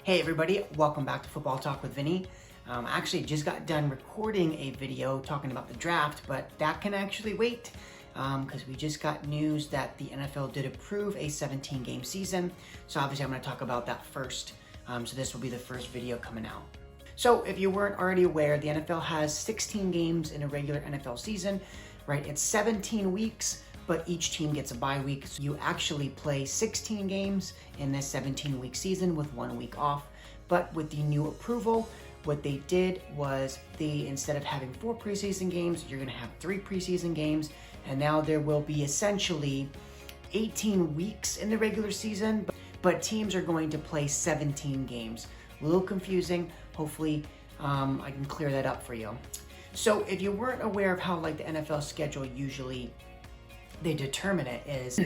Hey everybody, welcome back to Football Talk with Vinny. I actually just got done recording a video talking about the draft, but that can actually wait because we just got news that the NFL did approve a 17-game season. So obviously I'm going to talk about that first. So this will be the first video coming out. So if you weren't already aware, the NFL has 16 games in a regular NFL season, right? It's 17 weeks, but each team gets a bye week. So you actually play 16 games in this 17-week season with 1 week off. But with the new approval, what they did was instead of having 4 preseason games, you're gonna have 3 preseason games. And now there will be essentially 18 weeks in the regular season, but teams are going to play 17 games. A little confusing. Hopefully I can clear that up for you. So if you weren't aware of how like the NFL schedule usually they determine it is,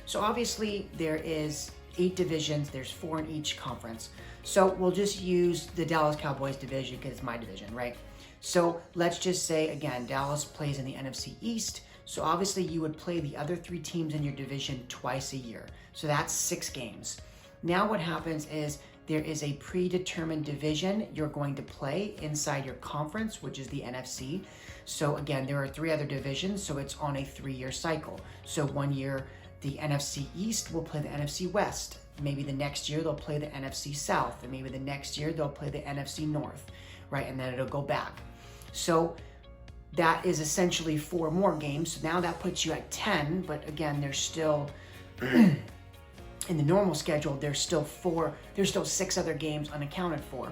so obviously there is 8 divisions, there's 4 in each conference. So we'll just use the Dallas Cowboys division because it's my division, right? So let's just say, again, Dallas plays in the NFC East. So obviously you would play the other 3 teams in your division twice a year. So that's 6 games. Now what happens is there is a predetermined division you're going to play inside your conference, which is the NFC. So again, there are 3 other divisions, so it's on a 3-year cycle. So 1 year, the NFC East will play the NFC West. Maybe the next year they'll play the NFC South, and maybe the next year they'll play the NFC North, right? And then it'll go back. So that is essentially 4 more games. So now that puts you at 10, but again, there's still, in the normal schedule, there's still 6 other games unaccounted for.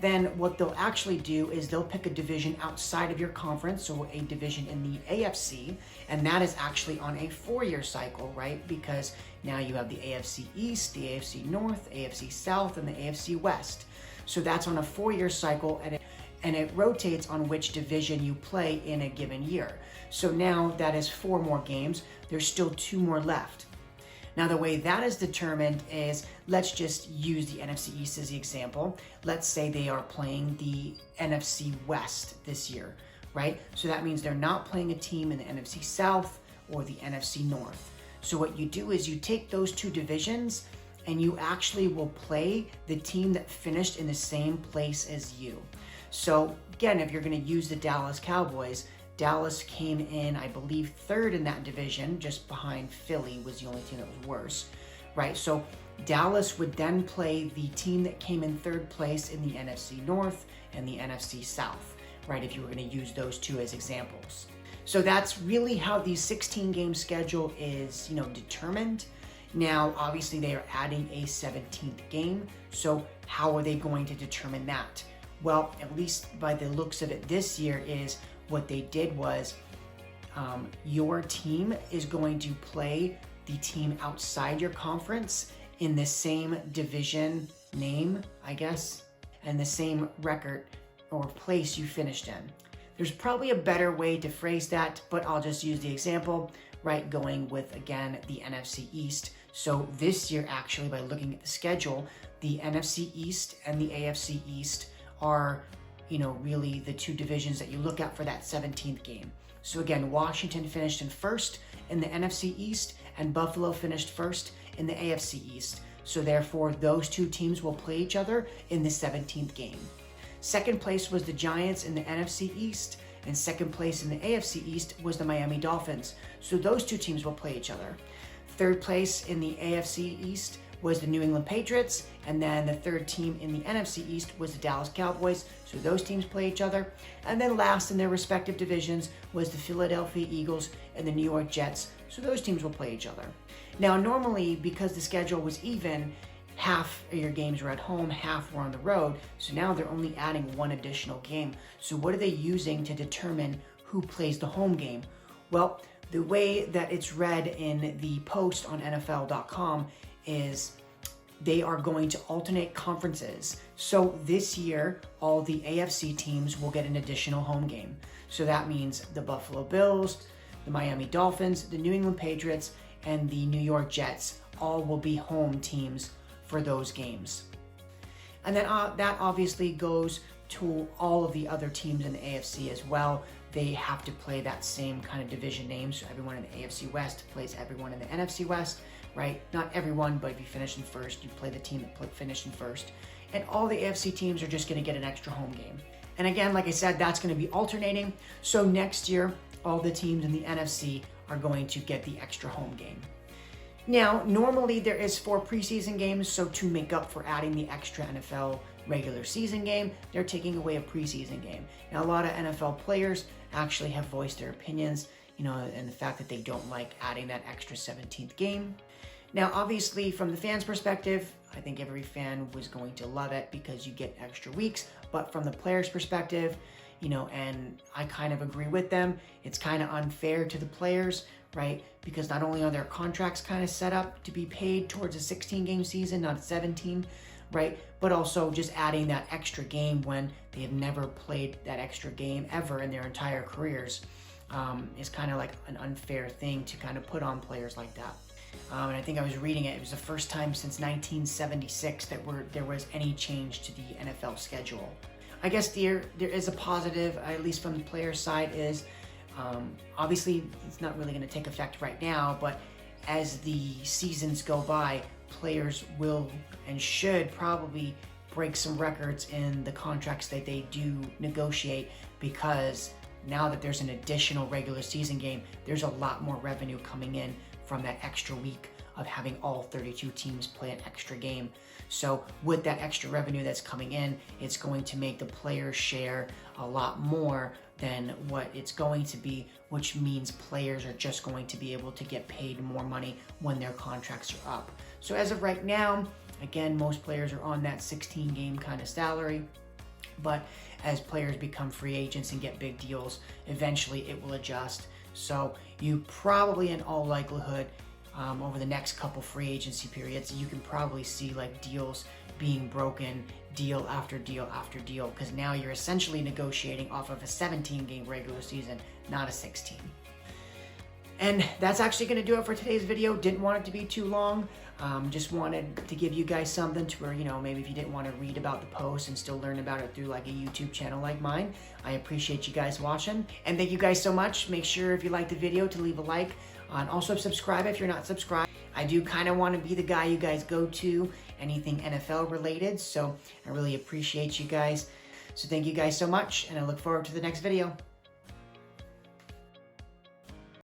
Then what they'll actually do is they'll pick a division outside of your conference, so a division in the AFC, and that is actually on a 4-year cycle, right? Because now you have the AFC East, the AFC North, AFC South, and the AFC West. So that's on a 4-year cycle, and it rotates on which division you play in a given year. So now that is 4 more games. There's still 2 more left. Now, the way that is determined is, let's just use the NFC East as the example. Let's say they are playing the NFC West this year, right? So that means they're not playing a team in the NFC South or the NFC North. So what you do is you take those 2 divisions and you actually will play the team that finished in the same place as you. So again, if you're going to use the Dallas Cowboys, Dallas came in, I believe, 3rd in that division, just behind Philly was the only team that was worse, right? So Dallas would then play the team that came in 3rd place in the NFC North and the NFC South, right? If you were going to use those 2 as examples. So that's really how the 16-game schedule is, determined. Now, obviously, they are adding a 17th game. So how are they going to determine that? Well, at least by the looks of it this year is what they did was your team is going to play the team outside your conference in the same division name, I guess, and the same record or place you finished in. There's probably a better way to phrase that, but I'll just use the example, right? Going with, again, the NFC East. So this year, actually, by looking at the schedule, the NFC East and the AFC East are really the 2 divisions that you look at for that 17th game. So again, Washington finished in 1st in the NFC East and Buffalo finished 1st in the AFC East. So therefore, those 2 teams will play each other in the 17th game. 2nd place was the Giants in the NFC East, and 2nd place in the AFC East was the Miami Dolphins. So those 2 teams will play each other. 3rd place in the AFC East was the New England Patriots, and then the 3rd team in the NFC East was the Dallas Cowboys, so those teams play each other. And then last in their respective divisions was the Philadelphia Eagles and the New York Jets, so those teams will play each other. Now normally, because the schedule was even, half of your games were at home, half were on the road, so now they're only adding 1 additional game. So what are they using to determine who plays the home game? Well, the way that it's read in the post on NFL.com is they are going to alternate conferences. So this year, all the AFC teams will get an additional home game. So that means the Buffalo Bills, the Miami Dolphins, the New England Patriots, and the New York Jets all will be home teams for those games. And then that obviously goes to all of the other teams in the AFC as well. They have to play that same kind of division name. So everyone in the AFC West plays everyone in the NFC West, right? Not everyone, but if you finish in first, you play the team that finished in first. And all the AFC teams are just going to get an extra home game. And again, like I said, that's going to be alternating. So next year, all the teams in the NFC are going to get the extra home game. Now, normally there is 4 preseason games, so to make up for adding the extra NFL regular season game, they're taking away a preseason game. Now, a lot of NFL players actually have voiced their opinions, and the fact that they don't like adding that extra 17th game. Now, obviously, from the fans' perspective, I think every fan was going to love it because you get extra weeks, but from the players' perspective, and I kind of agree with them, it's kind of unfair to the players, right? Because not only are their contracts kind of set up to be paid towards a 16-game season, not a 17, right? But also just adding that extra game when they have never played that extra game ever in their entire careers is kind of like an unfair thing to kind of put on players like that. And I think I was reading it was the first time since 1976 that there was any change to the NFL schedule. I guess there is a positive, at least from the player side, is obviously it's not really going to take effect right now, but as the seasons go by, players will and should probably break some records in the contracts that they do negotiate, because now that there's an additional regular season game, there's a lot more revenue coming in from that extra week of having all 32 teams play an extra game. So with that extra revenue that's coming in, it's going to make the players share a lot more than what it's going to be, which means players are just going to be able to get paid more money when their contracts are up. So as of right now, again, most players are on that 16-game kind of salary, but as players become free agents and get big deals, eventually it will adjust. So you probably, in all likelihood, over the next couple free agency periods, you can probably see like deals being broken, deal after deal after deal, because now you're essentially negotiating off of a 17-game regular season, not a 16. And that's actually going to do it for today's video. Didn't want it to be too long. Just wanted to give you guys something to where, maybe if you didn't want to read about the post and still learn about it through like a YouTube channel like mine, I appreciate you guys watching. And thank you guys so much. Make sure if you liked the video to leave a like, and also subscribe if you're not subscribed. I do kind of want to be the guy you guys go to, anything NFL related, so I really appreciate you guys. So thank you guys so much, and I look forward to the next video.